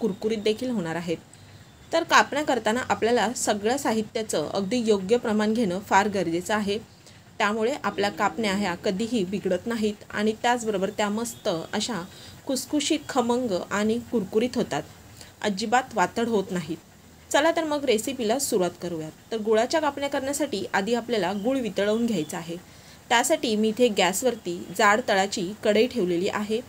कुरकुरीत देखील होणार आहेत। तर कापण्या करताना आपल्याला सगळ्या साहित्याचं अगदी योग्य प्रमाण घेणं फार गरजेचं आहे। त्यामुळे आपल्या कापण्या ह्या कधीही बिघडत नाहीत आणि त्याचबरोबर त्या मस्त अशा खुसखुशीत, खमंग आणि कुरकुरीत होतात, अजिबात वातड होत नाहीत। चला तर मग रेसिपीला सुरुवात करूयात। तर गुळाच्या कापण्या करण्यासाठी आधी आपल्याला गूळ वितळवून घ्यायचा आहे। त्यासाठी मी इथे गॅसवरती जाड तळाची कढई ठेवलेली आहे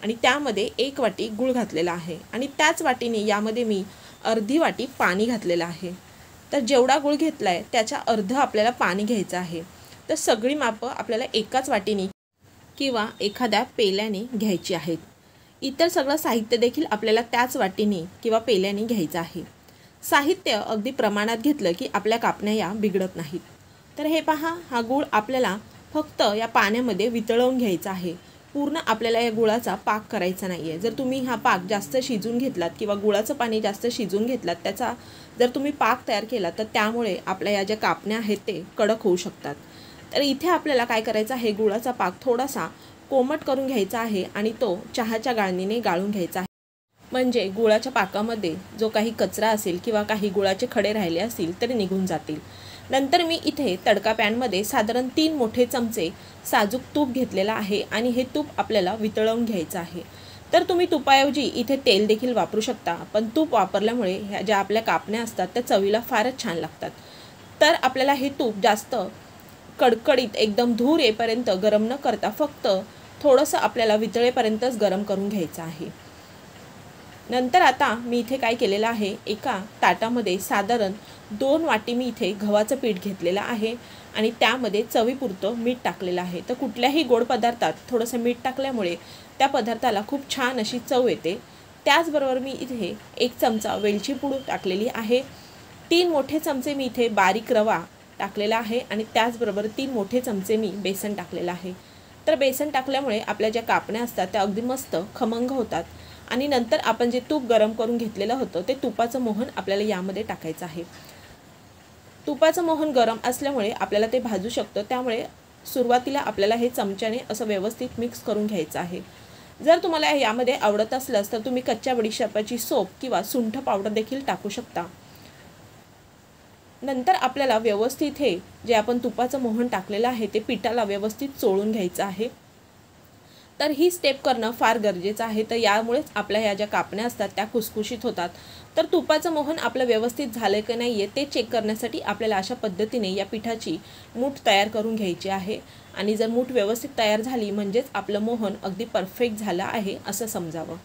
आणि त्यामध्ये 1 वाटी गूळ घातलेला आहे आणि त्याच वाटीने यामध्ये मी अर्धी वाटी पाणी घातलेलं आहे। तर जेवढा गूळ घेतलाय त्याच्या अर्ध आपल्याला पाणी घ्यायचं आहे। तर सगळी मापं आपल्याला एकाच वाटीने किंवा एखाद्या पेल्याने घ्यायची आहेत। इतर सगळं साहित्य देखील आपल्याला त्याच वाटीने किंवा पेल्याने घ्यायचं आहे। साहित्य अगदी प्रमाणात घेतलं की आपल्या कापण्या या बिघडत नाहीत। तर हे पहा, हा गूळ आपल्याला फक्त या पाण्यामध्ये वितळवून घ्यायचा आहे। पूर्ण आपल्याला या गुळाचा पाक करायचा नाही आहे। जर तुम्ही हा पाक जास्त शिजून घेतलात किंवा गुळाचं पाणी जास्त शिजून घेतलात, त्याचा जर तुम्ही पाक तयार केला तर त्यामुळे आपल्या या ज्या कापण्या आहेत ते कडक होऊ शकतात। तर इथे आपल्याला काय करायचं आहे, गुळाचा पाक थोडासा कोमट करून घ्यायचा आहे आणि तो चहाच्या गाळणीने गाळून घ्यायचा आहे। म्हणजे गुळाच्या पाकामध्ये जो काही कचरा असेल किंवा काही गुळाचे खडे राहिले असतील तरी निघून जातील। नंतर मी इथे तडका पॅनमध्ये साधारण 3 मोठे चमचे साजूक तूप घेतलेला आहे आणि हे तूप आपल्याला वितळवून घ्यायचं आहे। तर तुम्ही तुपाऐवजी इथे तेल देखील वापरू शकता, पण तूप वापरल्यामुळे ह्या ज्या आपल्या कापण्या असतात त्या चवीला फारच छान लागतात। तर आपल्याला हे तूप जास्त कडकडीत एकदम धूर येईपर्यंत गरम न करता फक्त थोडंसं आपल्याला वितळेपर्यंतच गरम करून घ्यायचं आहे। नंतर आता मी इथे काय केलेलं आहे, एका ताटामध्ये साधारण 2 वाटी मी इथे गव्हाचं पीठ घेतलेलं आहे आणि त्यामध्ये चवीपुरतं मीठ टाकलेलं आहे। तर कुठल्याही गोड पदार्थात थोडंसं मीठ टाकल्यामुळे त्या पदार्थाला खूप छान अशी चव येते। त्याचबरोबर मी इथे 1 चमचा वेलची पूड टाकलेली आहे। 3 मोठे चमचे मी इथे बारीक रवा टाकलेला आहे आणि त्याचबरोबर 3 मोठे चमचे मी बेसन टाकलेलं आहे। तर बेसन टाकल्यामुळे आपल्या ज्या कापण्या असतात त्या अगदी मस्त खमंग होतात। आणि नंतर आपण जे तूप गरम करून घेतलेलं होतं ते तुपाचं मोहन आपल्याला यामध्ये टाकायचं आहे। तुपाचं मोहन गरम असल्यामुळे आपल्याला ते भाजू शकतं, त्यामुळे सुरुवातीला आपल्याला हे चमच्याने असं व्यवस्थित मिक्स करून घ्यायचं आहे। जर तुम्हाला यामध्ये आवडत असल्यास तर तुम्ही कच्च्या बडीशेपाची सोप किंवा सुंठ पावडर देखील टाकू शकता। नंतर आपल्याला व्यवस्थित हे जे आपण तुपाचं मोहन टाकलेलं आहे ते पिठाला व्यवस्थित चोळून घ्यायचं आहे। तर ही स्टेप करणं फार गरजेचं आहे। तर यामुळेच आपल्या ह्या ज्या कापण्या असतात त्या खुसखुशीत होतात। तर तुपाचं मोहन आपलं व्यवस्थित झालं की नाही आहे ते चेक करण्यासाठी आपल्याला अशा पद्धतीने या पिठाची मूठ तयार करून घ्यायची आहे आणि जर मूठ व्यवस्थित तयार झाली म्हणजेच आपलं मोहन अगदी परफेक्ट झालं आहे असं समजावं।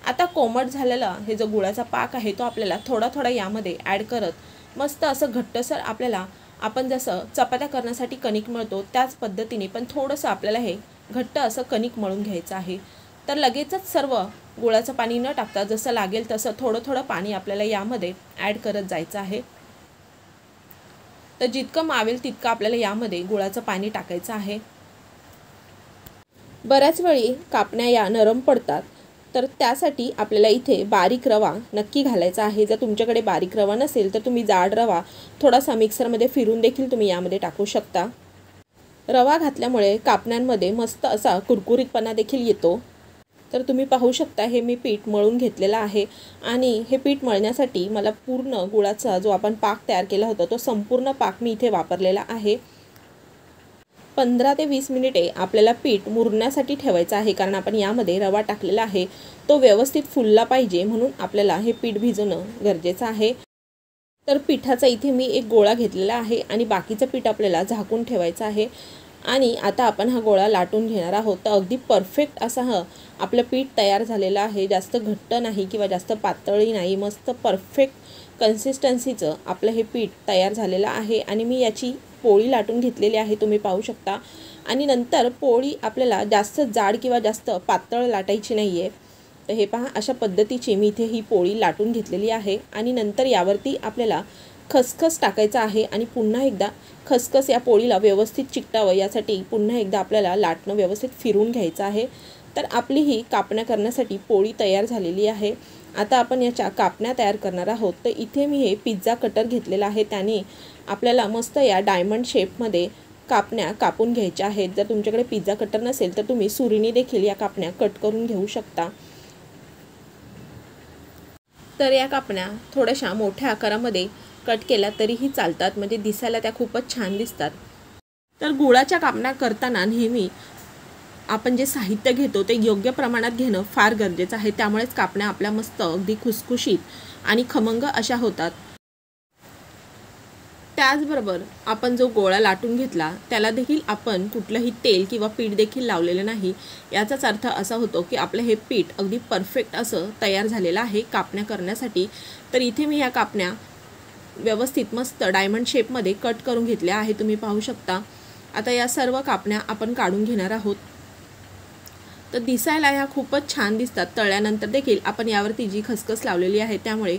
आता कोमट झालेला हे जो गुळाचा पाक आहे तो आपल्याला थोडा थोडा यामध्ये ॲड करत मस्त असं घट्टसर आपल्याला आपण जसं चपात्या करण्यासाठी कणिक मळतो त्याच पद्धतीने पण थोडंसं आपल्याला हे घट्ट असं कणिक मळून घ्यायचं आहे। तर लगेचच सर्व गुळाचं पाणी न टाकता जसं लागेल तसं थोडं थोडं पाणी आपल्याला यामध्ये ॲड करत जायचं आहे। तर जितकं मावेल तितकं आपल्याला यामध्ये गुळाचं पाणी टाकायचं आहे। बऱ्याच वेळी कापण्या या नरम पडतात, तर त्यासाठी आपल्याला इथे बारीक रवा नक्की घालायचा आहे। जर तुमच्याकडे बारीक रवा नसेल तर तुम्ही जाड रवा थोडासा मिक्सरमध्ये फिरून देखील तुम्ही यामध्ये टाकू शकता। रवा घातल्यामुळे कापण्यांमध्ये मस्त असा कुरकुरीतपणा देखील येतो। तर तुम्ही पाहू शकता हे मी पीठ मळून घेतलेलं आहे आणि हे पीठ मळण्यासाठी मला पूर्ण गुळाचा जो आपण पाक तयार केला होता तो संपूर्ण पाक मी इथे वापरलेला आहे। 15 ते 20 मिनिटे आपल्याला पीठ मुरण्यासाठी ठेवायचं आहे, कारण आपण यामध्ये रवा टाकलेला आहे तो व्यवस्थित फुलला पाहिजे म्हणून आपल्याला हे पीठ भिजवणं गरजेचं आहे। तर पिठाचा इथे मी एक गोळा घेतलेला आहे आणि बाकीचं पीठ आपल्याला झाकून ठेवायचं आहे आणि आता आपण हा गोळा लाटून घेणार आहोत। तर अगदी परफेक्ट असा हा आपलं पीठ तयार झालेलं आहे, जास्त घट्ट नाही किंवा जास्त पातळही नाही, मस्त परफेक्ट कन्सिस्टन्सीचं आपलं हे पीठ तयार झालेलं आहे आणि मी याची पोळी लाटून घेतलेली आहे, तुम्ही पाहू शकता। आणि नंतर पोळी आपल्याला जास्त जाड किंवा जास्त पातळ लाटायची नाही आहे। तर हे पहा, अशा पद्धतीची मी इथे ही पोळी लाटून घेतलेली आहे आणि नंतर यावरती आपल्याला खसखस टाकायचं आहे आणि पुन्हा एकदा खसखस या पोळीला व्यवस्थित चिकटावं यासाठी पुन्हा एकदा आपल्याला लाटणं व्यवस्थित फिरून घ्यायचं आहे। तर आपली ही कापण्या करण्यासाठी पोळी तयार झालेली आहे। आता आपण याच्या कापण्या तयार करणार आहोत। तर इथे मी हे पिझ्झा कटर घेतलेला आहे, त्याने आपल्याला मस्त या डायमंड शेपमध्ये कापण्या कापून घ्यायच्या आहेत। जर तुमच्याकडे पिझ्झा कटर नसेल तर तुम्ही सुरीने देखील या कापण्या कट करून घेऊ शकता। तर या कापण्या थोड्याशा मोठ्या आकारामध्ये कट केल्या तरीही चालतात, म्हणजे दिसायला त्या खूपच छान दिसतात। तर गुळाच्या कापण्या करताना नेहमी आपण जे साहित्य घेतो ते योग्य प्रमाणात घेणं फार गरजेचं आहे, त्यामुळेच कापण्या आपल्या मस्त अगदी खुसखुशीत आणि खमंग अशा होतात। त्याचबरोबर आपण जो गोळा लाटून घेतला त्याला देखील आपण कुठलंही तेल किंवा पीठ देखील लावलेलं नाही, याचाच अर्थ असा होतो की आपलं हे पीठ अगदी परफेक्ट असं तयार झालेलं आहे कापण्या करण्यासाठी। तर इथे मी या कापण्या व्यवस्थित मस्त डायमंड शेपमध्ये कट करून घेतल्या आहे, तुम्ही पाहू शकता। आता या सर्व कापण्या आपण काढून घेणार आहोत। तर दिसायला ह्या खूपच छान दिसतात, तळल्यानंतर देखील आपण यावरती जी खसखस लावलेली आहे त्यामुळे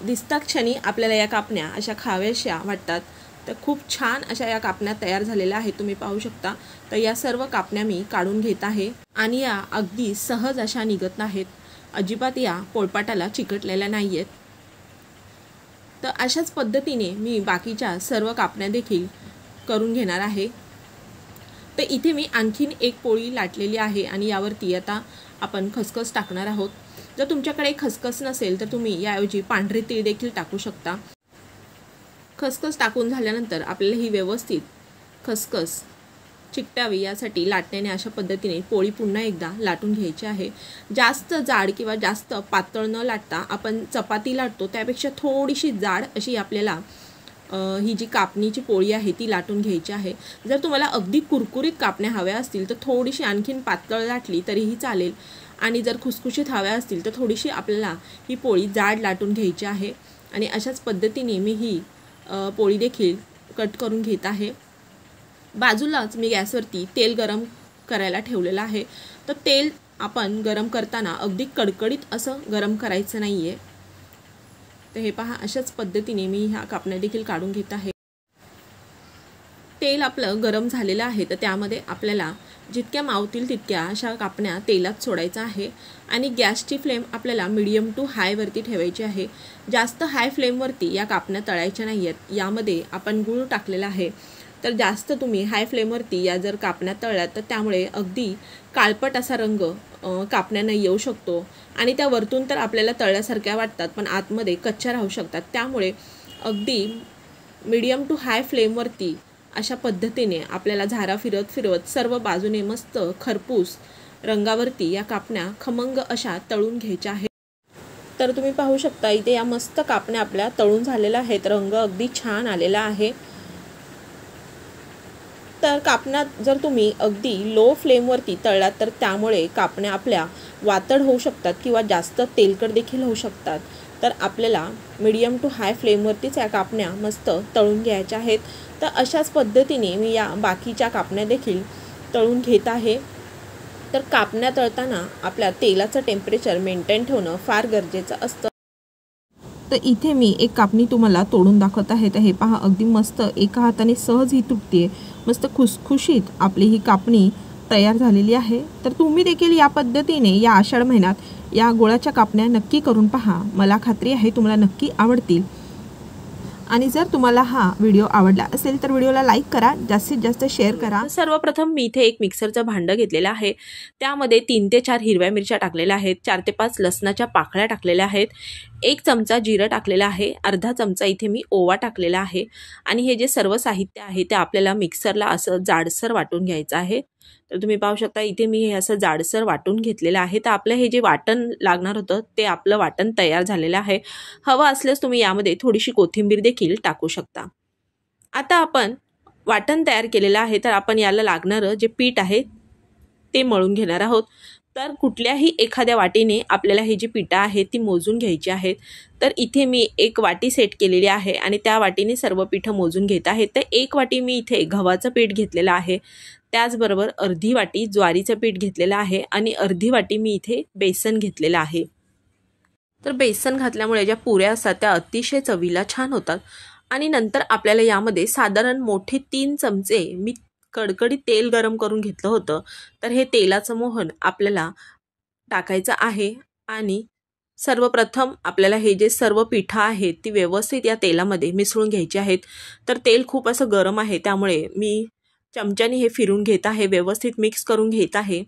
दिसतात क्षणी आपल्याला या कापण्या अशा खाव्याशा वाटतात। तर खूप छान अशा या कापण्या तयार झालेल्या आहेत, तुम्ही पाहू शकता। तर या सर्व कापण्या मी काढून घेत आहे आणि या अगदी सहज अशा निघत नाहीत, अजिबात या पोळपाटाला चिकटलेल्या नाही आहेत। तर अशाच पद्धतीने मी बाकीच्या सर्व कापण्या देखील करून घेणार आहे। तर इथे मी आणखीन एक पोळी लाटलेली आहे आणि यावरती आता आपण खसखस टाकणार आहोत। जर तुमच्याकडे खसखस नसेल तर तुम्ही याऐवजी पांढरे तीळ देखील टाकू शकता। खसखस टाकून झाल्यानंतर आपल्याला ही व्यवस्थित खसखस चिकटावी यासाठी लाटण्याने अशा पद्धतीने पोळी पुन्हा एकदा लाटून घ्यायची आहे। जास्त जाड किंवा जास्त पातळ न लाटता आपण चपाती लाटतो त्यापेक्षा थोडीशी जाड अशी आपल्याला ही जी कापणीची पोळी आहे ती लाटून घ्यायची आहे। जर तुम्हाला अगदी कुरकुरीत कापण्या हव्या असतील तर थोडीशी आणखीन पातळ लाटली तरीही चालेल, आणि जर खुसखुशीत हव्या असतील तर थोडीशी आपल्याला ही पोळी जाड लाटून घ्यायची आहे। आणि अशाच पद्धतीने मी ही पोळी देखील कट करून घेत आहे। बाजूलाच मी गॅसवरती तेल गरम करायला ठेवलेलं आहे। तर तेल आपण गरम करताना अगदी कडकडीत असं गरम करायचं नाही आहे। तर हे पहा, अशाच पद्धतीने मी ह्या कापण्या देखील काढून घेत आहे। तेल आपलं गरम झालेलं आहे, तर त्यामध्ये आपल्याला जितक्या मावतील तितक्या अशा कापण्या तेलात सोडायचा आहे आणि गॅसची फ्लेम आपल्याला मीडियम टू हायवरती ठेवायची आहे। जास्त हाय फ्लेमवरती या कापण्या तळायच्या नाही आहेत। यामध्ये आपण गूळ टाकलेला आहे, तर जास्त तुम्ही हाय फ्लेमवरती या जर कापण्या तळल्यात तर त्यामुळे अगदी काळपट असा रंग कापण्यांना येऊ शकतो आणि त्या वरतून तर आपल्याला तळल्यासारख्या वाटतात पण आतमध्ये कच्च्या राहू शकतात। त्यामुळे अगदी मीडियम टू हाय फ्लेमवरती अशा पद्धतीने आपल्याला झारा फिरवत सर्व बाजूने मस्त खरपूस रंगावरती या कापण्या खमंग अशा तळून घ्यायच्या आहेत। तर तुम्ही पाहू शकता इथे या मस्त कापण्या आपल्या तळून झालेल्या आहेत, रंग अगदी छान आलेला आहे। तर कापण्या जर तुम्ही अगदी लो फ्लेमवरती तळलात तर त्यामुळे कापण्या आपल्या वातड होऊ शकतात किंवा जास्त तेलकट देखील होऊ शकतात। तर आपल्याला मीडियम टू हाय फ्लेमवरतीच या कापण्या मस्त तळून घ्यायच्या आहेत। तर अशाच पद्धतीने मी या बाकीच्या कापण्या देखील तळून घेत आहे। तर कापण्या तळताना आपल्या तेलाचं टेम्परेचर मेंटेन ठेवणं फार गरजेचं असतं। तर इथे मी एक कापणी तुम्हाला तोडून दाखवत आहे। तर हे पहा, अगदी मस्त एका हाताने सहज ही तुटते, मस्त खुसखुशीत आपली ही कापणी तयार झालेली आहे। तर तुम्ही देखील या पद्धतीने या आषाढ महिन्यात या गुळाच्या कापण्या नक्की करून पहा, मला खात्री आहे तुम्हाला नक्की आवडतील। आणि जर तुम्हाला हा व्हिडिओ आवडला असेल तर व्हिडिओला लाईक करा, जास्तीत जास्त शेअर करा। सर्वप्रथम मी इथे एक मिक्सरचं भांडं घेतलेलं आहे, त्यामध्ये 3 ते 4 हिरव्या मिरच्या टाकलेल्या आहेत, 4 ते 5 लसणाच्या पाकळ्या टाकलेल्या आहेत, 1 चमचा जिरं टाकलेला आहे, अर्धा चमचा इथे मी ओवा टाकलेला आहे आणि हे जे सर्व साहित्य आहे ते आपल्याला मिक्सरला असं जाडसर वाटून घ्यायचं आहे। तर तुम्ही पाहू शकता इथे मी हे असं जाडसर वाटून घेतलेलं आहे। तर आपलं हे जे वाटण लागणार होतं ते आपलं वाटण तयार झालेलं आहे। हवं असल्यास तुम्ही यामध्ये थोडीशी कोथिंबीर देखील टाकू शकता। आता आपण वाटण तयार केलेलं आहे, तर आपण याला लागणारं जे पीठ आहे ते मळून घेणार आहोत। तर कुठल्याही एखाद्या वाटीने आपल्याला ही जी पिठं आहेत ती मोजून घ्यायची आहेत। तर इथे मी एक वाटी सेट केलेली आहे आणि त्या वाटीने सर्व पिठं मोजून घेत आहे। तर 1 वाटी मी इथे गव्हाचं पीठ घेतलेलं आहे, त्याचबरोबर अर्धी वाटी ज्वारीचं पीठ घेतलेलं आहे आणि अर्धी वाटी मी इथे बेसन घेतलेलं आहे। तर बेसन घातल्यामुळे ज्या पुऱ्या असतात त्या अतिशय चवीला छान होतात। आणि नंतर आपल्याला यामध्ये साधारण मोठे 3 चमचे मी कडकडीत तेल गरम करून घेतलं होतं, तर हे तेलाचं मोहन आपल्याला टाकायचं आहे आणि सर्वप्रथम आपल्याला हे जे सर्व पिठं आहेत ती व्यवस्थित या तेलामध्ये मिसळून घ्यायची आहेत। तर तेल खूप असं गरम आहे त्यामुळे मी चमच्याने हे फिरून घेत आहे, व्यवस्थित मिक्स करून घेत आहे।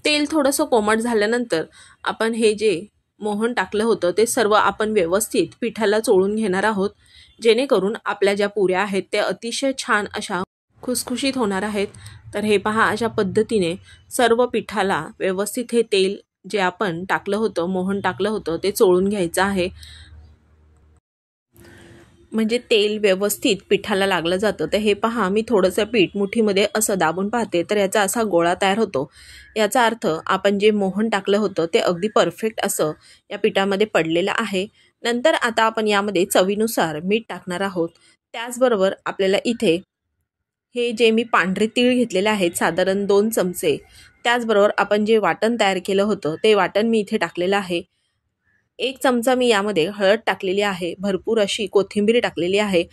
तेल थोडंसं कोमट झाल्यानंतर आपण हे जे मोहन टाकलं होतं ते सर्व आपण व्यवस्थित पिठाला चोळून घेणार आहोत, जेणेकरून आपल्या ज्या पुऱ्या आहेत त्या अतिशय छान अशा खुसखुशीत होणार आहेत। तर हे पहा, अशा पद्धतीने सर्व पिठाला व्यवस्थित हे तेल जे आपण टाकलं होतं, मोहन टाकलं होतं ते चोळून घ्यायचं आहे, म्हणजे तेल व्यवस्थित पिठाला लागलं जातं। तर हे पहा, मी थोडंसं पीठ मुठीमध्ये असं दाबून पाहते तर याचा असा गोळा तयार होतो। याचा अर्थ आपण जे मोहन टाकलं होतं ते अगदी परफेक्ट असं या पिठामध्ये पडलेलं आहे। नंतर आता आपण यामध्ये चवीनुसार मीठ टाकणार आहोत। त्याचबरोबर आपल्याला इथे हे जे मी पांढरे तीळ घेतलेले आहेत साधारण 2 चमचे, त्याचबरोबर आपण जे वाटण तयार केलं होतं ते वाटण मी इथे टाकलेलं आहे। 1 चमचा मी यामध्ये हळद टाकलेली आहे, भरपूर अशी कोथिंबीर टाकलेली आहे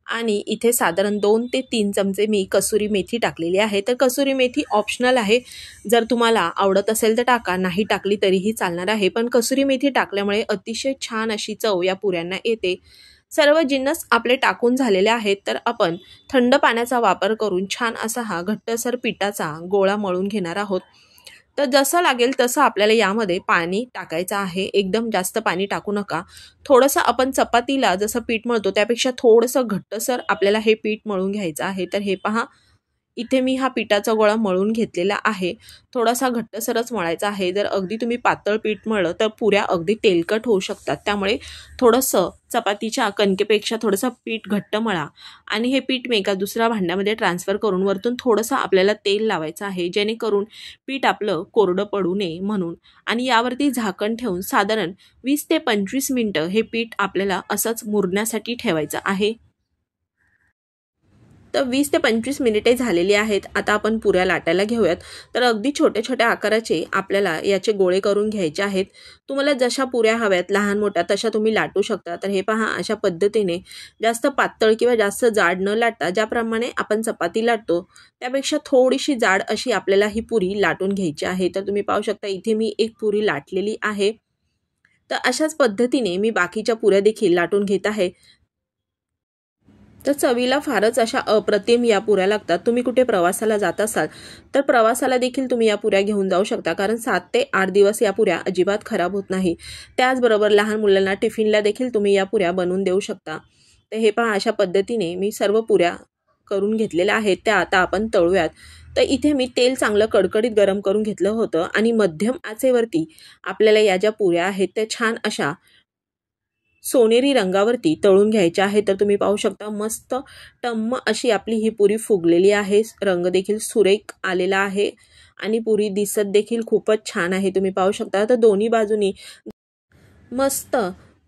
आणि इथे साधारण 2 ते 3 चमचे मी कसुरी मेथी टाकलेली आहे। तर कसुरी मेथी ऑप्शनल आहे, जर तुम्हाला आवडत असेल तर टाका, नाही टाकली तरीही चालणार आहे, पण कसुरी मेथी टाकल्यामुळे अतिशय छान अशी चव या पुऱ्यांना येते। सर्व जिन्नस आपले टाकून झालेले आहेत, तर आपण थंड पाण्याचा वापर करून छान असा हा घट्टसर पिठाचा गोळा मळून घेणार आहोत। तर जसं लागेल तसं आपल्याला यामध्ये पाणी टाकायचं आहे, एकदम जास्त पाणी टाकू नका। थोडंसं आपण चपातीला जसं पीठ मळतो त्यापेक्षा थोडंसं घट्टसर आपल्याला हे पीठ मळून घ्यायचं आहे। तर हे पहा, इथे मी हा पिठाचा गोळा मळून घेतलेला आहे, थोडासा घट्टसरच मळायचा आहे। जर अगदी तुम्ही पातळ पीठ मळलं तर पुऱ्या अगदी तेलकट होऊ शकतात, त्यामुळे थोडंसं चपातीच्या कणकेपेक्षा थोडंसं पीठ घट्ट मळा आणि हे पीठ मी एका दुसऱ्या भांड्यामध्ये ट्रान्सफर करून वरतून थोडंसं आपल्याला तेल लावायचं आहे, जेणेकरून पीठ आपलं कोरडं पडू नये म्हणून। आणि यावरती झाकण ठेवून साधारण 20 ते 25 मिनिटं हे पीठ आपल्याला असंच मुरण्यासाठी ठेवायचं आहे। तर 20 ते 25 मिनिटे झालेली आहेत। आता आपण पुऱ्या लाटायला घेऊयात। तर अगदी छोट्या छोट्या आकाराचे आपल्याला याचे गोळे करून घ्यायचे आहेत। तुम्हाला जशा पुऱ्या हव्यात लहान मोठ्या तशा तुम्ही लाटू शकता। तर हे पहा, अशा पद्धतीने जास्त पातळ किंवा जास्त जाड न लाटता ज्याप्रमाणे आपण चपाती लाटतो त्यापेक्षा थोडीशी जाड अशी आपल्याला ही पुरी लाटून घ्यायची आहे। तर तुम्ही पाहू शकता इथे मी एक पुरी लाटलेली आहे। तर अशाच पद्धतीने मी बाकीच्या पुऱ्या देखील लाटून घेत आहे। तर चवीला फारच अशा अप्रतिम या पुऱ्या लागतात। तुम्ही कुठे प्रवासाला जात असाल तर प्रवासाला देखील तुम्ही या पुऱ्या घेऊन जाऊ शकता, कारण 7 ते 8 दिवस या पुऱ्या अजिबात खराब होत नाही। त्याचबरोबर लहान मुलांना टिफिनला देखील तुम्ही या पुऱ्या बनवून देऊ शकता। तर हे पहा, अशा पद्धतीने मी सर्व पुऱ्या करून घेतलेल्या आहेत, त्या आता आपण तळूयात। तर इथे मी तेल चांगलं कडकडीत गरम करून घेतलं होतं आणि मध्यम आचेवरती आपल्याला या ज्या पुऱ्या आहेत त्या छान अशा सोनेरी रंगावरती तळून घ्यायच्या आहे। तर तुम्ही पाहू शकता मस्त टम्म अशी आपली ही पुरी फुगलेली आहे, रंग देखील सुरेख आलेला आहे आणि पुरी दिसत देखील खूपच छान आहे, तुम्ही पाहू शकता। तर दोन्ही बाजूनी मस्त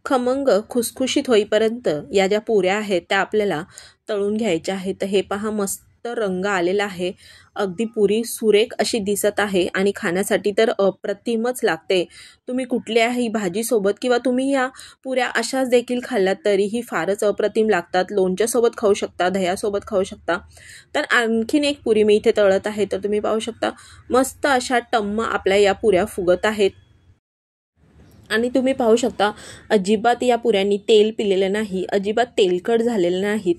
खमंग खुसखुशीत होईपर्यंत या ज्या पुऱ्या आहेत त्या आपल्याला तळून घ्यायच्या आहेत। तर हे पहा, मस्त रंग आलेला आहे, अगदी पुरी सुरेख अशी दिसत आहे आणि खाण्यासाठी तर अप्रतिमच लागते। तुम्ही कुठल्याही भाजीसोबत किंवा तुम्ही या पुऱ्या अशाच देखील खाल्ल्यात तरीही फारच अप्रतिम लागतात। लोणच्यासोबत खाऊ शकता, दह्यासोबत खाऊ शकता। तर आणखीन एक पुरी मी इथे तळत आहे। तर तुम्ही पाहू शकता मस्त अशा टम्म आपल्या या पुऱ्या फुगत आहेत आणि तुम्ही पाहू शकता अजिबात या पुऱ्यांनी तेल पिलेलं नाही, अजिबात तेलकट झालेलं नाहीत,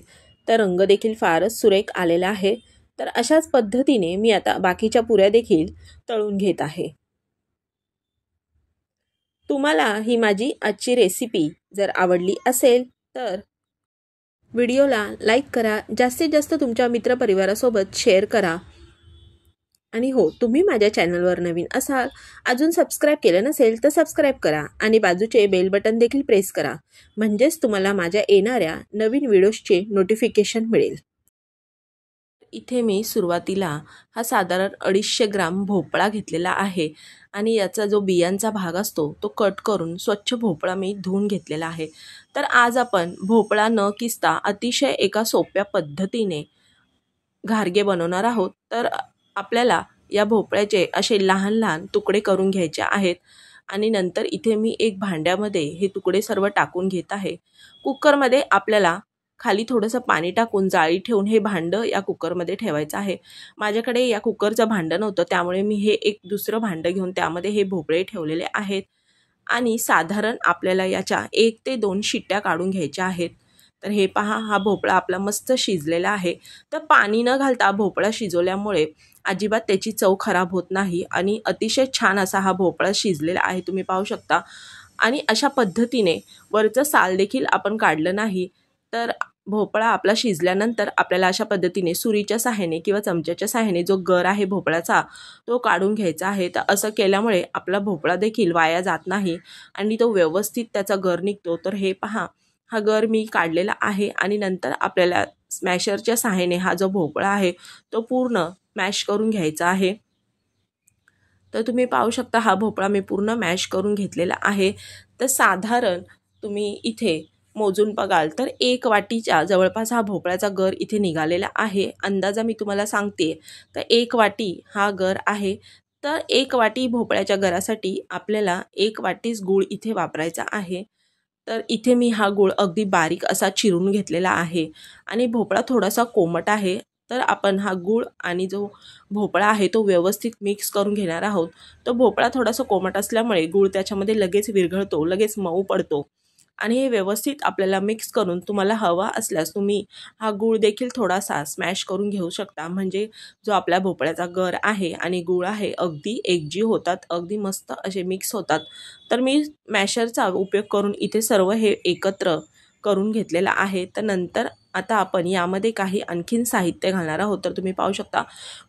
तर रंग देखील फारच सुरेख आलेला आहे। तर अशाच पद्धतीने मी आता बाकीच्या पुऱ्या देखील तळून घेत आहे। तुम्हाला ही माझी आजची रेसिपी जर आवडली असेल तर व्हिडिओला लाईक करा, जास्तीत जास्त तुमच्या मित्रपरिवारासोबत शेअर करा आणि हो, तुम्ही माझ्या चॅनलवर नवीन असाल, अजून सबस्क्राईब केलं नसेल तर सबस्क्राईब करा आणि बाजूचे बेल बटन देखील प्रेस करा, म्हणजेच तुम्हाला माझ्या येणाऱ्या नवीन व्हिडिओजचे नोटिफिकेशन मिळेल। इथे मी सुरुवातीला हा साधारण 250 ग्राम भोपळा घेतलेला आहे आणि याचा जो बियांचा भाग असतो तो कट करून स्वच्छ भोपळा मी धुवून घेतलेला आहे। तर आज आपण भोपळा न किसता अतिशय एका सोप्या पद्धतीने घारगे बनवणार आहोत। तर आपल्याला या भोपळ्याचे असे लहान लहान तुकडे करून घ्यायचे आहेत आणि नंतर इथे मी एक भांड्यामध्ये हे तुकडे सर्व टाकून घेत आहे। कुकरमध्ये आपल्याला खाली थोडंसं पाणी टाकून जाळी ठेवून हे भांडं या कुकरमध्ये ठेवायचं आहे। माझ्याकडे या कुकरचं भांडं नव्हतं, त्यामुळे मी हे एक दुसरं भांडं घेऊन त्यामध्ये हे भोपळे ठेवलेले आहेत आणि साधारण आपल्याला याच्या 1 ते 2 शिट्ट्या काढून घ्यायच्या आहेत। तर हे पहा, हा भोपळा आपला मस्त शिजलेला आहे. तर पाणी न घालता भोपळा शिजवल्यामुळे अजिबात त्याची चव खराब होत नाही आणि अतिशय छान असा हा भोपळा शिजलेला आहे, तुम्ही पाहू शकता. आणि अशा पद्धतीने वरचं साल देखील आपण काढलं नाही. तर भोपळा आपला शिजल्यानंतर आपल्याला अशा पद्धतीने सुरीच्या सहाय्याने किंवा चमच्याच्या सहाय्याने जो गर आहे भोपळ्याचा तो काढून घ्यायचा आहे. तर असं केल्यामुळे आपला भोपळा देखील वाया जात नाही आणि तो व्यवस्थित त्याचा गर निघतो. तर हे पहा, हा गर मी काढलेला आहे आणि नंतर आपल्याला स्मॅशरच्या सहाय्याने हा जो भोपळा आहे तो पूर्ण मॅश करून घ्यायचा आहे. तर तुम्ही पाहू शकता, हा भोपळा मी पूर्ण मॅश करून घेतलेला आहे. तर साधारण तुम्ही इथे मोजून बघाल तर 1 वाटीच्या जवळपास हा भोपळ्याचा गर इथे निघालेला आहे. अंदाजा मी तुम्हाला सांगते, तर 1 वाटी हा गर आहे. तर 1 वाटी भोपळ्याच्या गरासाठी आपल्याला 1 वाटीच गूळ इथे वापरायचा आहे. तर इथे मी हा गूळ अगदी बारीक असा चिरून घेतलेला आहे आणि भोपळा थोडासा कोमट आहे. तर आपण हा गूळ आणि जो भोपळा आहे तो व्यवस्थित मिक्स करून घेणार आहोत. तो भोपळा थोडासा कोमट असल्यामुळे गूळ त्याच्यामध्ये लगेच विरघळतो, लगेच मऊ पडतो आणि हे व्यवस्थित आपल्याला मिक्स करून तुम्हाला हवा असल्यास तुम्ही हा गूळ देखील थोडासा स्मॅश करून घेऊ शकता. म्हणजे जो आपल्या भोपळ्याचा गर आहे आणि गूळ आहे अगदी एकजीव होतात, अगदी मस्त असे मिक्स होतात. तर मी मॅशरचा उपयोग करून इथे सर्व हे एकत्र करून घेतलेलं आहे. तर नंतर आता आपण यामध्ये काही आणखीन साहित्य घालणार आहोत. तर तुम्ही पाहू शकता,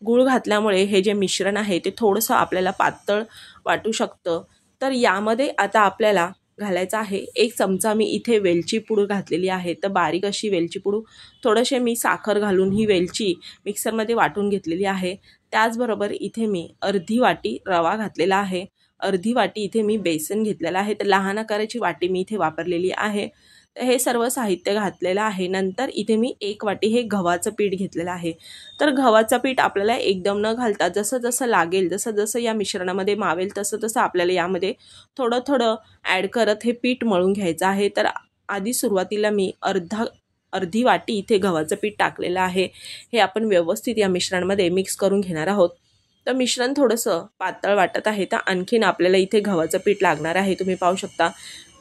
गूळ घातल्यामुळे हे जे मिश्रण आहे ते थोडंसं आपल्याला पातळ वाटू शकतं. तर यामध्ये आता आपल्याला घालायचं आहे 1 चमचा मी इथे वेलची पूड घातलेली आहे. तर बारीक अशी वेलची पूड, थोडेसे मी साखर घालून ही वेलची मिक्सरमध्ये वाटून घेतलेली आहे. त्याचबरोबर इथे मी अर्धी वाटी रवा घातलेला आहे. अर्धी वाटी इथे मी बेसन घेतलेलं आहे. तर लहान आकाराची वाटी मी इथे वापरलेली आहे. तर हे सर्व साहित्य घातलेलं आहे. नंतर इथे मी 1 वाटी हे गव्हाचं पीठ घेतलेलं आहे. तर गव्हाचं पीठ आपल्याला एकदम न घालता जसं जसं लागेल, जसं जसं या मिश्रणामध्ये मावेल तसं तसं आपल्याला यामध्ये थोडं थोडं ॲड करत हे पीठ मळून घ्यायचं आहे. तर आधी सुरुवातीला मी अर्धी वाटी इथे गव्हाचं पीठ टाकलेलं आहे. हे आपण व्यवस्थित या मिश्रणामध्ये मिक्स करून घेणार आहोत. तर मिश्रण थोडंसं पातळ वाटत आहे, तर आणखीन आपल्याला इथे गव्हाचं पीठ लागणार आहे. तुम्ही पाहू शकता,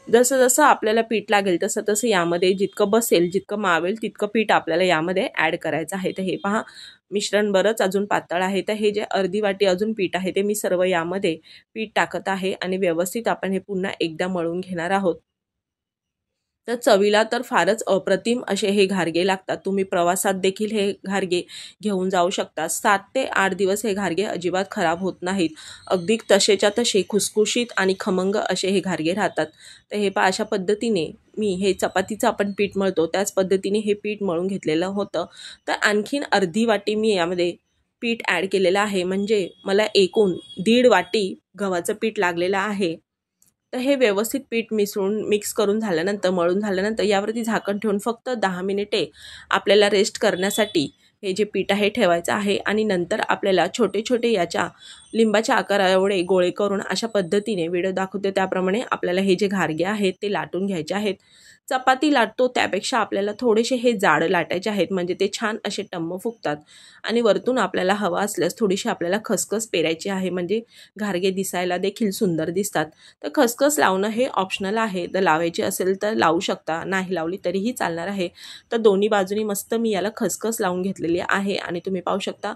जसं जसं आपल्याला पीठ लागेल तसं तसं यामध्ये जितकं बसेल, जितकं मावेल तितकं पीठ आपल्याला यामध्ये ॲड करायचं आहे. तर हे पहा, मिश्रण बरंच अजून पातळ आहे. तर हे जे अर्धी वाटी अजून पीठ आहे ते मी सर्व यामध्ये पीठ टाकत आहे आणि व्यवस्थित आपण हे पुन्हा एकदा मळून घेणार आहोत. तर चवीला तर फारच अप्रतिम असे हे घारगे लागतात. तुम्ही प्रवासात देखील हे घारगे घेऊन जाऊ शकता. 7 ते 8 दिवस हे घारगे अजिबात खराब होत नाहीत. अगदी तसेच्या तसे खुसखुशीत आणि खमंग असे हे घारगे राहतात. तर हे पहा, अशा पद्धतीने मी हे चपातीचं आपण पीठ मळतो त्याच पद्धतीने हे पीठ मळून घेतलेलं होतं. तर आणखीन अर्धी वाटी मी यामध्ये पीठ ॲड केलेलं आहे. म्हणजे मला एकूण 1.5 वाटी गव्हाचं पीठ लागलेलं आहे. तर हे व्यवस्थित पीठ मिक्स करून झाल्यानंतर, मळून झाल्यानंतर यावरती झाकण ठेवून फक्त 10 मिनिटे आपल्याला रेस्ट करण्यासाठी हे जे पीठ आहे ठेवायचं आहे. आणि नंतर आपल्याला छोटे छोटे याच्या लिंबाच्या आकारा एवढे गोळे करून अशा पद्धतीने व्हिडिओ दाखवते त्याप्रमाणे आपल्याला हे जे घारगे आहेत ते लाटून घ्यायचे आहेत. चपाती लाटतो त्यापेक्षा आपल्याला थोडेसे हे जाड लाटायचे आहेत, म्हणजे ते छान असे टम्म फुगतात. आणि वरतून आपल्याला हवा असल्यास थोडीशी आपल्याला खसखस पेरायची आहे, म्हणजे घारगे दिसायला देखील सुंदर दिसतात. तर खसखस लावणं हे ऑप्शनल आहे. तर लावायची असेल तर लावू शकता, नाही लावली तरीही चालणार आहे. तर दोन्ही बाजूनी मस्त मी याला खसखस लावून घेतलेली आहे आणि तुम्ही पाहू शकता,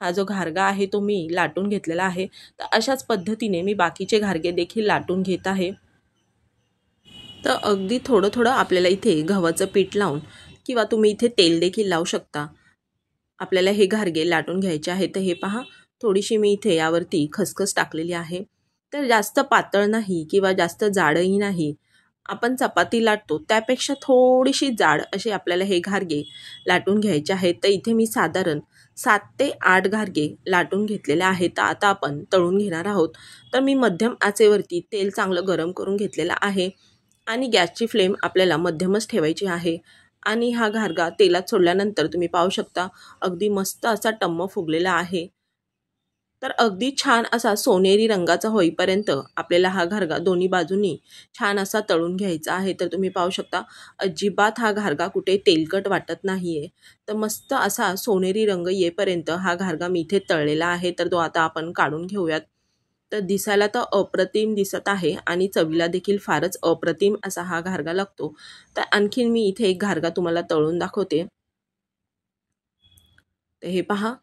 हा जो घारगा आहे तो मी लाटून घेतलेला आहे. तर अशाच पद्धतीने मी बाकीचे घारगे देखील लाटून घेत आहे. तर अगदी थोडं थोडं आपल्याला इथे गव्हाचं पीठ लावून किंवा तुम्ही इथे तेल देखील लावू शकता. आपल्याला हे घारगे लाटून घ्यायचे आहे. तर हे पहा, थोडीशी मी इथे यावरती खसखस टाकलेली आहे. तर जास्त पातळ नाही किंवा जास्त जाडही नाही. आपण चपाती लाटतो त्यापेक्षा थोडीशी जाड असे आपल्याला हे घारगे लाटून घ्यायचे आहेत. तर इथे मी साधारण 7 ते 8 घारगे लाटून घेतलेले आहेत. तर आता आपण तळून घेणार आहोत. तर मी मध्यम आचेवरती तेल चांगलं गरम करून घेतलेलं आहे आणि गॅसची फ्लेम आपल्याला मध्यमच ठेवायची आहे. आणि हा घारगा तेलात सोडल्यानंतर तुम्ही पाहू शकता, अगदी मस्त असा टम्म फुगलेला आहे. तर अगदी छान असा सोनेरी रंगाचा होईपर्यंत आपल्याला हा घारगा दोन्ही बाजूंनी छान असा तळून घ्यायचा आहे. तर तुम्ही पाहू शकता, अजिबात हा घारगा कुठे तेलकट वाटत नाही आहे. तर मस्त असा सोनेरी रंग येईपर्यंत हा घारगा मी इथे तळलेला आहे. तर तो आता आपण काढून घेऊयात. तर दिसायला तर अप्रतिम दिसत आहे आणि चवीला देखील फारच अप्रतिम असा हा घारगा लागतो। तर आणखीन मी इथे एक घारगा तुम्हाला तळून दाखवते। तर हे पहा,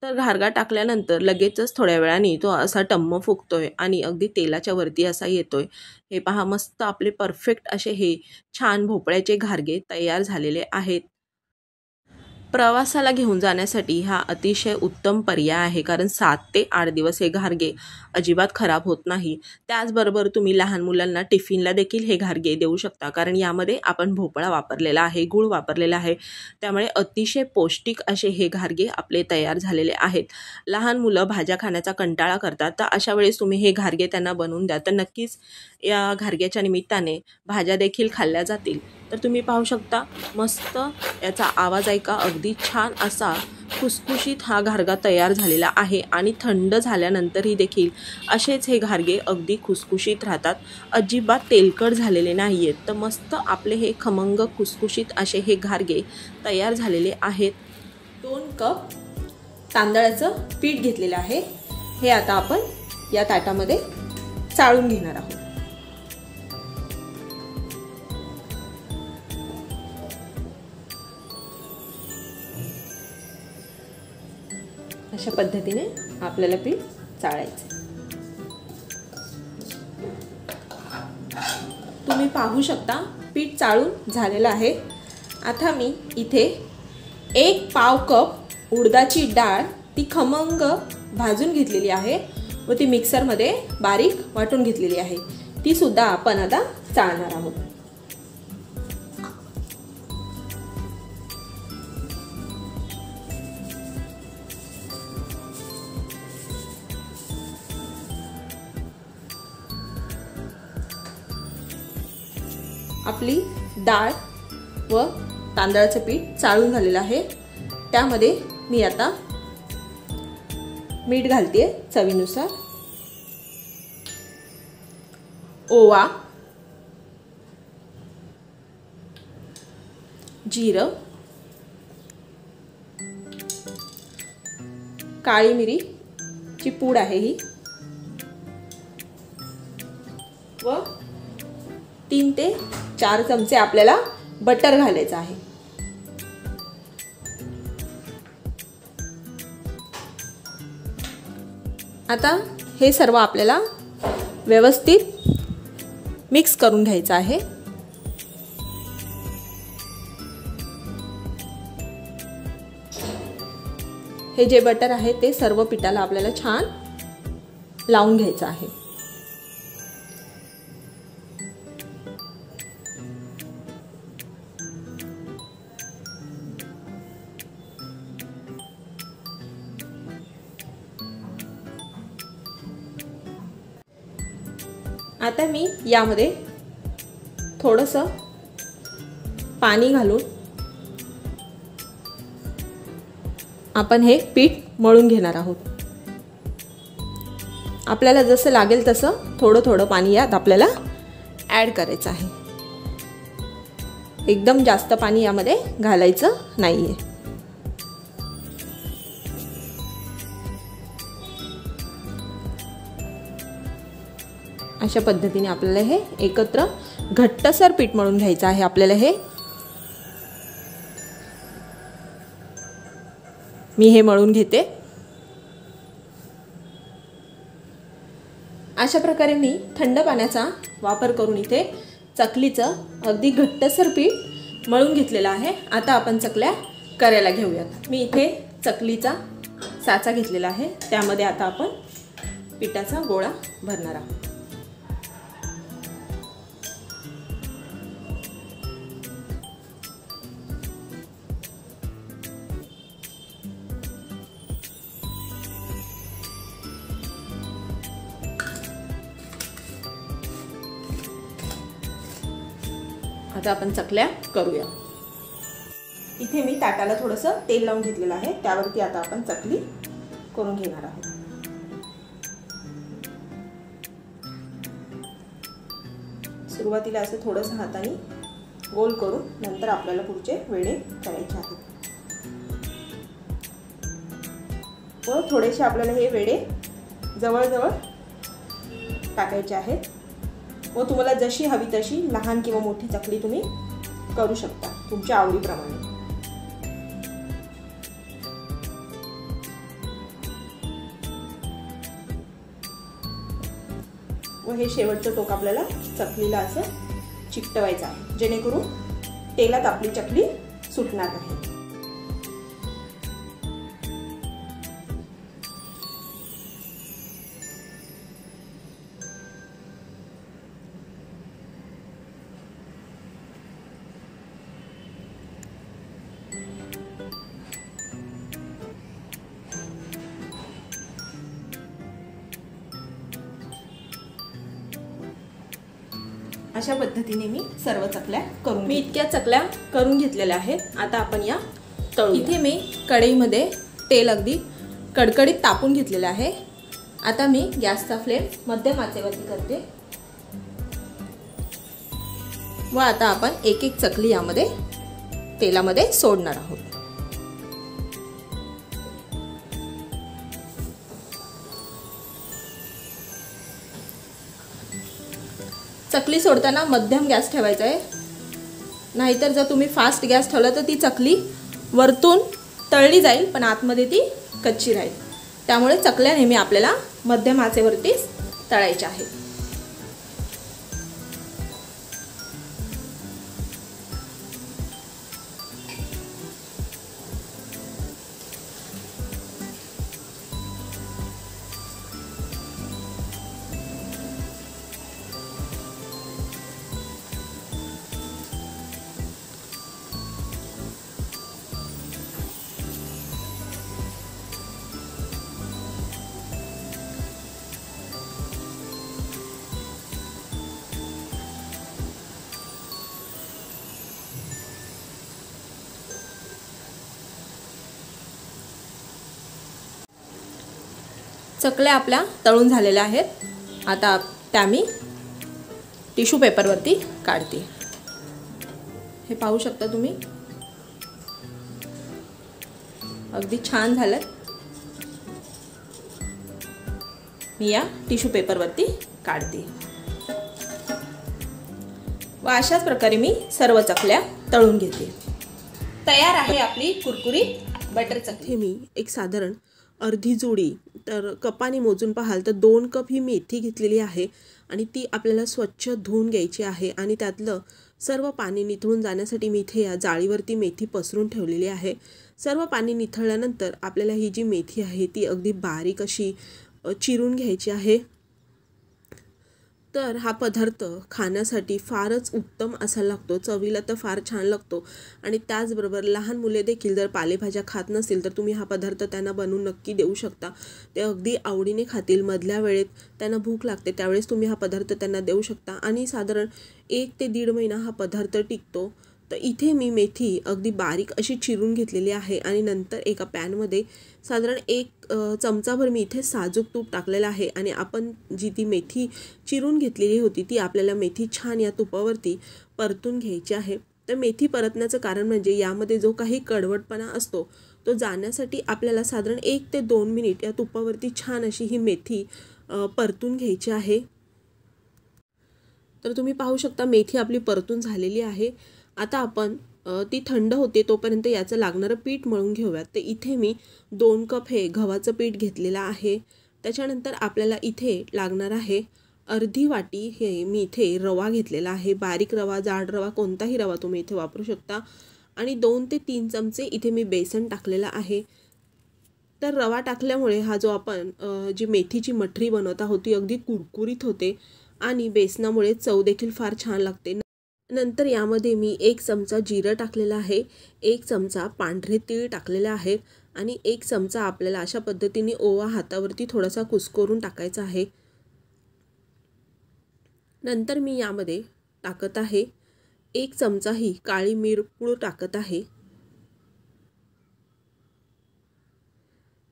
तर घारगा टाकल्यानंतर लगेचच थोड्या वेळाने तो असा टम्म फुगतोय आणि अगदी तेलाच्या वरती असा येतोय। हे पहा, मस्त आपले परफेक्ट असे हे छान भोपळ्याचे घारगे तयार झालेले आहेत। प्रवासाला घेऊन जाण्यासाठी हा अतिशय उत्तम पर्याय आहे, कारण 7 ते 8 दिवस हे घारगे अजिबात खराब होत नाही। त्याचबरोबर तुम्ही लहान मुलांना टिफिनला देखील हे घारगे देऊ शकता, कारण यामध्ये आपण भोपळा वापरलेला आहे, गूळ वापरलेला आहे, त्यामुळे अतिशय पौष्टिक असे हे घारगे आपले तयार झालेले आहेत। लहान मुलं भाज्या खाण्याचा कंटाळा करतात, तर अशा वेळेस तुम्ही हे घारगे त्यांना बनवून द्या, तर नक्कीच या घारग्याच्या निमित्ताने भाज्या देखील खाल्ल्या जातील। तर तुम्ही पाहू शकता, मस्त याचा आवाज ऐका, अगदी छान असा खुसखुशीत हा घारगा तयार झालेला आहे आणि थंड झाल्यानंतरही देखील असेच हे घारगे अगदी खुसखुशीत राहतात, अजिबात तेलकट झालेले नाही आहेत। तर मस्त आपले हे खमंग खुसखुशीत असे हे घारगे तयार झालेले आहेत। 2 कप तांदळाचं पीठ घेतलेलं आहे, हे आता आपण या ताटामध्ये चाळून घेणार आहोत। अशा पद्धतीने आपल्याला पीठ चाळायचं। तुम्ही पाहू शकता, पीठ चाळून झालेलं आहे। आता मी इथे 1 पाव कप उडदाची डाळ ती खमंग भाजून घेतलेली आहे व ती मिक्सरमध्ये बारीक वाटून घेतलेली आहे, ती सुद्धा आपण आता चाळणार आहोत। आपली डाळ व तांदळाचं पीठ चाळून झालेलं आहे, त्यामध्ये मी आता मीठ घालते चवीनुसार, ओवा, जिरं, काळी मिरीची पूड आहे ही, व 3 ते 4 चमचे आपल्याला बटर घालायचं आहे। आता हे सर्व आपल्याला व्यवस्थित मिक्स करून घ्यायचं आहे। हे जे बटर आहे ते सर्व पिठाला आपल्याला छान लावून घ्यायचं आहे। आता मी यामध्ये थोडंसं पाणी घालून आपण हे पीठ मळून घेणार आहोत। आपल्याला जसं लागेल तसं थोडं थोडं पाणी यात आपल्याला ॲड करायचं आहे, एकदम जास्त पाणी यामध्ये घालायचं नाहीये। अशा पद्धतीने आपल्याला हे एकत्र घट्टसर पीठ मळून घ्यायचं आहे। आपल्याला हे मी हे मळून घेते। अशा प्रकारे मी थंड पाण्याचा वापर करून इथे चकलीचं अगदी घट्टसर पीठ मळून घेतलेलं आहे। आता आपण चकल्या करायला घेऊयात। मी इथे चकलीचा साचा घेतलेला आहे, त्यामध्ये आता आपण पिठाचा गोळा भरणार आहोत। आता आपण चकल्या करूया। इथे मी ताटाला थोडंसं तेल लावून घेतलेलं आहे, त्यावरती आता आपण चकली करून घेणार आहोत। सुरुवातीला असं थोडंसं हाताने गोल करून नंतर आपल्याला पुढचे वेढे करायचे आहेत व थोडेसे आपल्याला हे वेढे जवळजवळ टाकायचे आहेत व तुम्हाला जशी हवी तशी लहान किंवा मोठी चकली तुम्ही करू शकता तुमच्या आवडीप्रमाणे। व हे शेवटचं टोक आपल्याला चकलीला असं चिकटवायचं आहे जेणेकरून तेलात आपली चकली सुटणार नाही। अशा पद्धतीने मी सर्व चकल्या करून इतक्या चकल्या करून घेतलेल्या आहेत। आता आपण या इथे मी कढईमध्ये तेल अगदी कडकडीत तापून घेतलेलं आहे। आता मी गॅसचा फ्लेम मध्यम आचेवरती करते व आता आपण एक एक चकली यामध्ये तेलामध्ये सोडणार आहोत। चकली सोडताना मध्यम गॅस ठेवायचा आहे, नाहीतर जर तुम्ही फास्ट गॅस ठेवला तर ती चकली वरतून तळली जाईल पण आतमध्ये ती कच्ची राहील। त्यामुळे चकल्या नेहमी आपल्याला मध्यम आचेवरतीच तळायच्या आहेत। चकल्या आपल्या तळून झालेल्या आहेत। आता त्या मी टिश्यू पेपरवरती काढते। हे पाहू शकता तुम्ही अगदी छान झालं। मी या टिश्यू पेपरवरती काढते व अशाच प्रकारे मी सर्व चकल्या तळून घेते। तयार आहे आपली कुरकुरीत बटर चकली। मी एक साधारण अर्धी जोडी तर कपाने मोजून पाहाल तर 2 कप ही मेथी घेतलेली आहे आणि ती आपल्याला स्वच्छ धुवून घ्यायची आहे आणि त्यातलं सर्व पाणी निथळून जाण्यासाठी मी इथे या जाळीवरती मेथी पसरून ठेवलेली आहे। सर्व पाणी निथळल्यानंतर आपल्याला ही जी मेथी आहे ती अगदी बारीक अशी चिरून घ्यायची आहे। तर हा पदार्थ खाण्यासाठी फारच उत्तम असायला लागतो, चवीला तर फार छान लागतो आणि त्याचबरोबर लहान मुले देखील जर पालेभाज्या खात नसतील तर तुम्ही हा पदार्थ त्यांना बनवून नक्की देऊ शकता। ते अगदी आवडीने खातील। मधल्या वेळेत त्यांना भूक लागते त्यावेळेस तुम्ही हा पदार्थ त्यांना देऊ शकता आणि साधारण 1 ते 1.5 महिना हा पदार्थ टिकतो। तर इथे मी मेथी अगदी बारीक अशी चिरून घेतलेली आहे आणि नंतर एका पॅनमध्ये साधारण 1 चमचाभर मी इथे साजूक तूप टाकलेलं आहे आणि आपण जी ती मेथी चिरून घेतलेली होती ती आपल्याला मेथी छान या तुपावरती परतून घ्यायची आहे। तर मेथी परतण्याचं कारण म्हणजे यामध्ये जो काही कडवटपणा असतो तो जाण्यासाठी आपल्याला साधारण 1 ते 2 मिनिट या तुपावरती छान अशी ही मेथी परतून घ्यायची आहे। तर तुम्ही पाहू शकता मेथी आपली परतून झालेली आहे। आता आपण ती थंड होते तोपर्यंत याचं लागणारं पीठ मळून घेऊयात। तर इथे मी 2 कप हे गव्हाचं पीठ घेतलेलं आहे। त्याच्यानंतर आपल्याला इथे लागणार आहे अर्धी वाटी हे मी इथे रवा घेतलेला आहे। बारीक रवा, जाड रवा, कोणताही रवा तुम्ही इथे वापरू शकता आणि 2 ते 3 चमचे इथे मी बेसन टाकलेलं आहे। तर रवा टाकल्यामुळे हा जो आपण जी मेथीची मठरी बनवत आहोत ती अगदी कुरकुरीत होते आणि बेसनामुळे चव देखील फार छान लागते। नंतर यामध्ये मी 1 चमचा जिरं टाकलेलं आहे, 1 चमचा पांढरे तीळ टाकलेले आहेत आणि 1 चमचा आपल्याला अशा पद्धतीने ओवा हातावरती थोडासा कुस्करून टाकायचा आहे। नंतर मी यामध्ये टाकत आहे 1 चमचा ही काळी मिरपूड टाकत आहे।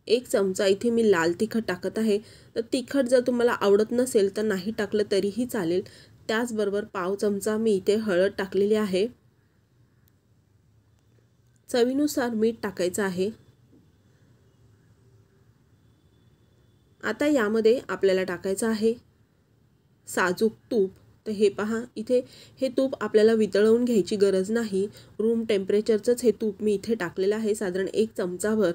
1 चमचा इथे मी लाल तिखट टाकत आहे। तर तिखट जर तुम्हाला आवडत नसेल तर नाही टाकलं तरीही चालेल। त्याचबरोबर पाव चमचा मी इथे हळद टाकलेली आहे। चवीनुसार मीठ टाकायचं आहे आता यामध्ये आपल्याला टाकायचं आहे साजूक तूप। तर हे पहा, इथे हे तूप आपल्याला वितळवून घ्यायची गरज नाही, रूम टेम्परेचरचंच हे तूप मी इथे टाकलेलं आहे, साधारण 1 चमचाभर।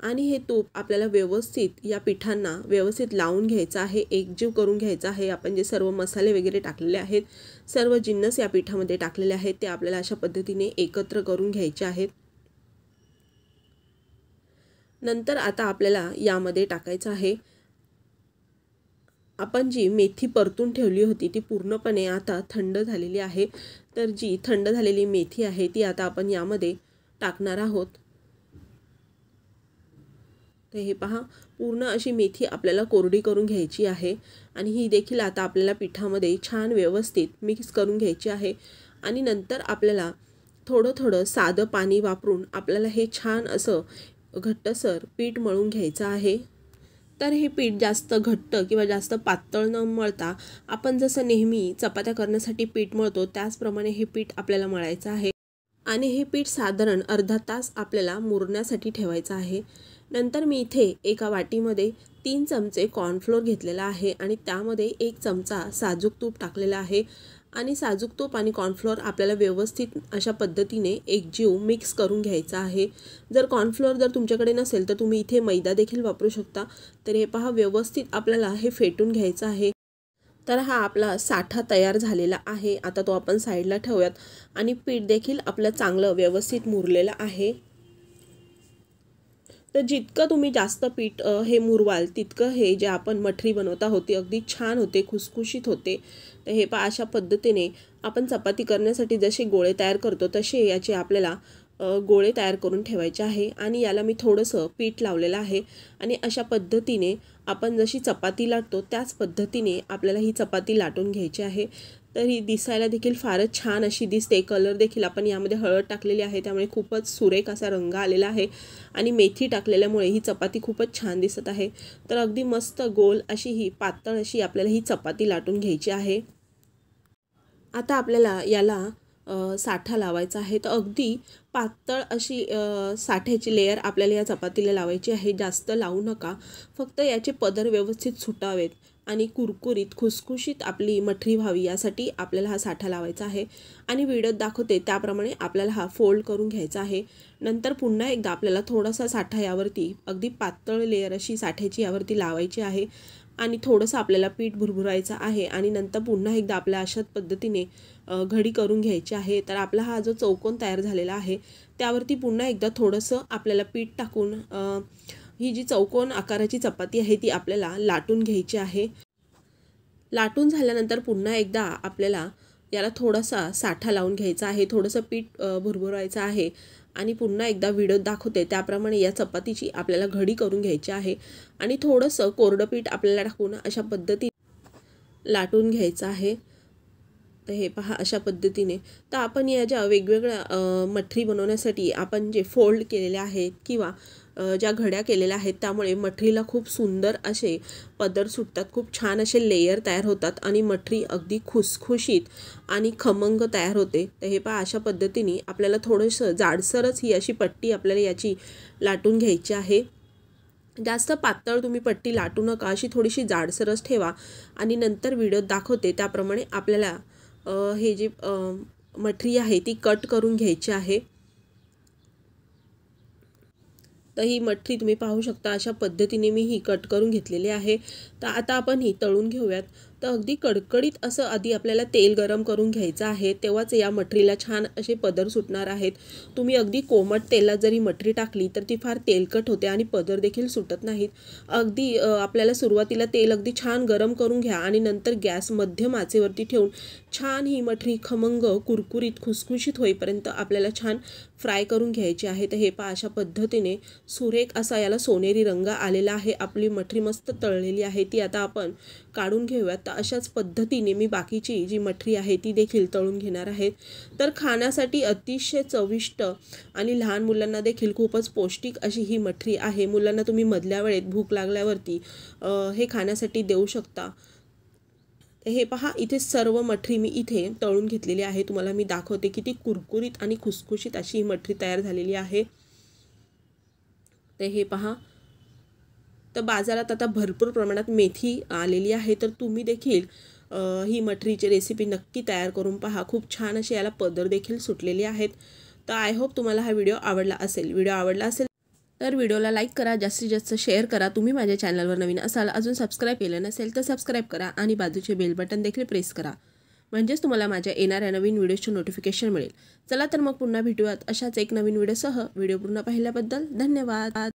आणि हे तूप आपल्याला व्यवस्थित या पिठांना व्यवस्थित लावून घ्यायचं आहे, एकजीव करून घ्यायचं आहे। आपण जे सर्व मसाले वगैरे टाकलेले आहेत, सर्व जिन्नस या पिठामध्ये टाकलेले आहेत, ते आपल्याला अशा पद्धतीने एकत्र करून घ्यायचे आहेत। नंतर आता आपल्याला यामध्ये टाकायचं आहे, आपण जी मेथी परतून ठेवली होती ती पूर्णपणे आता थंड झालेली आहे। तर जी थंड झालेली मेथी आहे ती आता आपण यामध्ये टाकणार आहोत। तर हे पहा, पूर्ण अशी मेथी आपल्याला कोरडी करून घ्यायची आहे आणि ही देखील आता आपल्याला पिठामध्ये छान व्यवस्थित मिक्स करून घ्यायची आहे। आणि नंतर आपल्याला थोडं साधं पाणी वापरून आपल्याला हे छान असं घट्टसर पीठ मळून घ्यायचं आहे। तर हे पीठ जास्त घट्ट किंवा जास्त पातळ न मळता आपण जसं नेहमी चपात्या करण्यासाठी पीठ मळतो त्याचप्रमाणे हे पीठ आपल्याला मळायचं आहे आणि हे पीठ साधारण अर्धा तास आपल्याला मुरण्यासाठी ठेवायचं आहे। नंतर मी इथे एका वाटीमध्ये 3 चमचे कॉर्नफ्लोअर घेतलेला आहे आणि त्यामध्ये 1 चमचा साजूक तूप टाकलेला आहे आणि साजूक तूप आणि कॉर्नफ्लोअर आपल्याला व्यवस्थित अशा पद्धतीने एकजीव मिक्स करून घ्यायचा आहे। जर कॉर्नफ्लोअर जर तुमच्याकडे नसेल तर तुम्ही इथे मैदा देखील वापरू शकता। तर हे पहा, व्यवस्थित आपल्याला हे फेटून घ्यायचं आहे। तर हा आपला साठा तयार झालेला आहे। आता तो आपण साईडला ठेवूयात आणि पीठ देखील आपलं चांगलं व्यवस्थित मुरलेलं आहे। तर जितकं तुम्ही जास्त पीठ हे मुरवाल तितकं हे जे आपण मठरी बनवत आहोत ती अगदी छान होते, खुसखुशीत होते। तर हे पहा, अशा पद्धतीने आपण चपाती करण्यासाठी जसे गोळे तयार करतो तसे याचे आपल्याला गोळे तयार करून ठेवायचे आहे आणि याला मी थोडंसं पीठ लावलेलं आहे आणि अशा पद्धतीने आपण जशी चपाती लाटतो त्याच पद्धतीने आपल्याला ही चपाती लाटून घ्यायची आहे। तर ही दिसायला देखील फारच छान अशी दिसते। कलर देखील आपण यामध्ये हळद टाकलेली आहे त्यामुळे खूपच सुरेख असा रंग आलेला आहे आणि मेथी टाकलेल्यामुळे ही चपाती खूपच छान दिसत आहे। तर अगदी मस्त गोल अशी ही पातळ अशी आपल्याला ही चपाती लाटून घ्यायची आहे। आता आपल्याला याला साठा लावायचा आहे। तर अगदी पातळ अशी साठ्याची लेयर आपल्याला या चपातीला लावायची आहे, जास्त लावू नका, फक्त याचे पदर व्यवस्थित सुटावेत आणि कुरकुरीत खुसखुशीत आपली मठरी व्हावी यासाठी आपल्याला हा साठा लावायचा आहे। आणि व्हिडिओत दाखवते त्याप्रमाणे आपल्याला हा फोल्ड करून घ्यायचा आहे। नंतर पुन्हा एकदा आपल्याला थोडासा साठा यावरती अगदी पातळ लेयर अशी साठ्याची यावरती लावायची आहे आणि थोडंसं आपल्याला पीठ भुरभुरायचं आहे आणि नंतर पुन्हा एकदा आपल्या अशाच पद्धतीने घडी करून घ्यायची आहे। तर आपला हा जो चौकोन तयार झालेला आहे त्यावरती पुन्हा एकदा थोडंसं आपल्याला पीठ टाकून ही जी चौकोन आकाराची चपाती आहे ती आपल्याला लाटून घ्यायची आहे। लाटून झाल्यानंतर पुन्हा एकदा आपल्याला याला थोडासा साठा लावून घ्यायचा आहे, थोडंसं पीठ भुरभुरायचं आहे आणि पुन्हा एकदा व्हिडिओत दाखवते त्याप्रमाणे या चपातीची आपल्याला घडी करून घ्यायची आहे आणि थोडंसं कोरडं पीठ आपल्याला टाकून अशा पद्धतीने लाटून घ्यायचं आहे। तर हे पहा, अशा पद्धतीने। तर आपण या ज्या वेगवेगळ्या मठरी बनवण्यासाठी आपण जे फोल्ड केलेले आहेत किंवा ज्या घड्या केलेल्या आहेत त्यामुळे मठरीला खूप सुंदर असे पदर सुटतात, खूप छान असे लेयर तयार होतात आणि मठरी अगदी खुसखुशीत आणि खमंग तयार होते। तर हे पहा, अशा पद्धतीने आपल्याला थोडंसं जाडसरच ही अशी पट्टी आपल्याला याची लाटून घ्यायची आहे। जास्त पातळ तुम्ही पट्टी लाटू नका, अशी थोडीशी जाडसरच ठेवा आणि नंतर व्हिडिओत दाखवते त्याप्रमाणे आपल्याला हे जे मठरी आहे ती कट करून घ्यायची आहे। तर ही मठरी तुम्ही पाहू शकता, अशा पद्धतीने मी ही कट करून घेतलेली आहे। तर आता आपण ही तळून घेऊयात। तर अगदी कडकडीत असं आधी आपल्याला तेल गरम करून घ्यायचं आहे, तेव्हाच या मठरीला छान असे पदर सुटणार आहेत। तुम्ही अगदी कोमट तेलात जरी मठरी टाकली तर ती फार तेलकट होते आणि पदर देखील सुटत नाहीत। अगदी आपल्याला सुरुवातीला तेल अगदी छान गरम करून घ्या आणि नंतर गॅस मध्यम आचेवरती ठेवून छान ही मठरी खमंग कुरकुरीत खुसखुशीत होईपर्यंत आपल्याला छान फ्राय करून घ्यायची आहे। तर हे पहा, अशा पद्धतीने सुरेख असा याला सोनेरी रंग आलेला आहे। आपली मठरी मस्त तळलेली आहे, ती आता आपण काढून घेऊयात। तर अशाच पद्धतीने मी बाकीची जी मठरी आहे ती देखील तळून घेणार आहे। तर खाण्यासाठी अतिशय चविष्ट आणि लहान मुलांना देखील खूपच पौष्टिक अशी ही मठरी आहे। मुलांना तुम्ही मधल्या वेळेत भूक लागल्यावरती हे खाण्यासाठी देऊ शकता। हे पहा, इथे सर्व मठरी मी इथे तळून घेतलेली आहे। तुम्हाला मी दाखवते किती कुरकुरीत आणि खुसखुशीत अशी ही मठरी तयार झालेली आहे। तर हे पहा, तर बाजारात आता भरपूर प्रमाणात मेथी आलेली आहे, तर तुम्ही देखील ही मठरीची रेसिपी नक्की तयार करून पहा. खूप छान अशी याला पदर देखील सुटलेली आहेत. तर आय होप तुम्हाला हा व्हिडिओ आवडला असेल. व्हिडिओ आवडला असेल तर व्हिडिओला लाईक करा, जास्तीत जास्त शेअर करा. तुम्ही माझ्या चॅनलवर नवीन असाल, अजून सबस्क्राईब केलं नसेल तर सबस्क्राईब करा आणि बाजूचे बेल बटन देखील प्रेस करा, म्हणजेच तुम्हाला माझ्या येणाऱ्या नवीन व्हिडिओचे नोटिफिकेशन मिळेल. चला तर मग पुन्हा भेटूयात अशाच एक नवीन व्हिडिओसह. व्हिडिओ पूर्ण पाहिल्याबद्दल धन्यवाद.